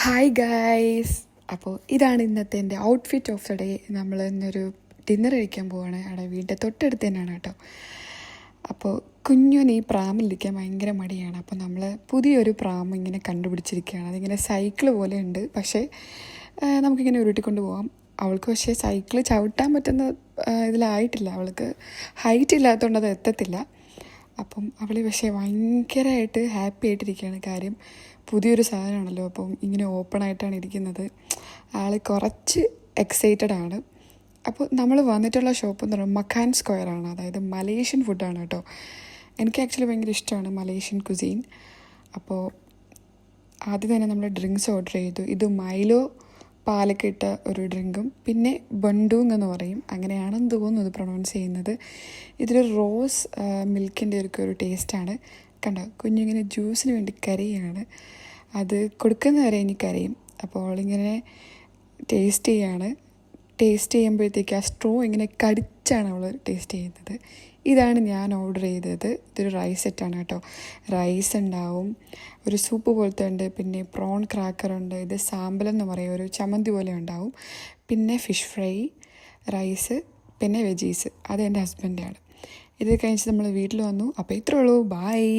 Hi guys. അപ്പോൾ ഇതാണ് ഇന്നത്തെ എൻ്റെ ഔട്ട്ഫിറ്റ് ഓഫ് ദ ഡേ. നമ്മൾ ഇന്നൊരു ഡിന്നർ കഴിക്കാൻ പോവുകയാണ്. അവിടെ വീടിൻ്റെ തൊട്ടടുത്ത് തന്നെയാണ് കേട്ടോ. അപ്പോൾ കുഞ്ഞുന് ഈ പ്രാമിലിരിക്കാൻ ഭയങ്കര മടിയാണ്. അപ്പോൾ നമ്മൾ പുതിയൊരു പ്രാം ഇങ്ങനെ കണ്ടുപിടിച്ചിരിക്കുകയാണ്. അതിങ്ങനെ സൈക്കിൾ പോലെ ഉണ്ട്, പക്ഷേ നമുക്കിങ്ങനെ ഉരുട്ടിക്കൊണ്ട് പോകാം. അവൾക്ക് പക്ഷേ സൈക്കിൾ ചവിട്ടാൻ പറ്റുന്ന ഇതിലായിട്ടില്ല. അവൾക്ക് ഹൈറ്റ് ഇല്ലാത്തതുകൊണ്ട് അത് എത്തത്തില്ല. അപ്പം അവൾ പക്ഷേ ഭയങ്കരമായിട്ട് ഹാപ്പി ആയിട്ടിരിക്കുകയാണ്. കാര്യം പുതിയൊരു സാധനമാണല്ലോ, അപ്പം ഇങ്ങനെ ഓപ്പൺ ആയിട്ടാണ് ഇരിക്കുന്നത്. ആൾ കുറച്ച് എക്സൈറ്റഡ് ആണ്. അപ്പോൾ നമ്മൾ വന്നിട്ടുള്ള ഷോപ്പ് എന്ന് പറയുന്നത് മഖാൻ സ്ക്വയറാണ്. അതായത് മലേഷ്യൻ ഫുഡാണ് കേട്ടോ. എനിക്ക് ആക്ച്വലി ഭയങ്കര ഇഷ്ടമാണ് മലേഷ്യൻ കുസീൻ. അപ്പോൾ ആദ്യം തന്നെ നമ്മൾ ഡ്രിങ്ക്സ് ഓർഡർ ചെയ്തു. ഇത് മൈലോ പാലൊക്കെ ഇട്ട ഒരു ഡ്രിങ്കും പിന്നെ ബണ്ടൂങ് എന്ന് പറയും, അങ്ങനെയാണെന്ന് തോന്നുന്നു ഇത് പ്രൊണൗൺസ് ചെയ്യുന്നത്. ഇതിൽ റോസ് മിൽക്കിൻ്റെ ഒരു ടേസ്റ്റാണ്. കണ്ടോ, കുഞ്ഞിങ്ങനെ ജ്യൂസിന് വേണ്ടി കരയാണ്. അത് കൊടുക്കുന്നവരെ ഇനി കരയും. അപ്പോൾ അവളിങ്ങനെ ടേസ്റ്റ് ചെയ്യുമ്പോഴത്തേക്ക് ആ സ്ട്രോ ഇങ്ങനെ കടിച്ചാണ് അവൾ ടേസ്റ്റ് ചെയ്യുന്നത്. ഇതാണ് ഞാൻ ഓർഡർ ചെയ്തത്. ഇതൊരു റൈസ് സെറ്റാണ് കേട്ടോ. റൈസ് ഉണ്ടാവും, ഒരു സൂപ്പ് പോലത്തെ ഉണ്ട്, പിന്നെ പ്രോൺ ക്രാക്കറുണ്ട്, ഇത് സാമ്പലെന്ന് പറയും, ഒരു ചമ്മന്തി പോലെ ഉണ്ടാവും, പിന്നെ ഫിഷ് ഫ്രൈ, റൈസ്, പിന്നെ വെജീസ്. അത് എൻ്റെ ഹസ്ബൻഡാണ്. ഇത് കഴിഞ്ഞിട്ട് നമ്മൾ വീട്ടിൽ വന്നു. അപ്പോൾ ഇത്രേ ഉള്ളൂ. ബായ്.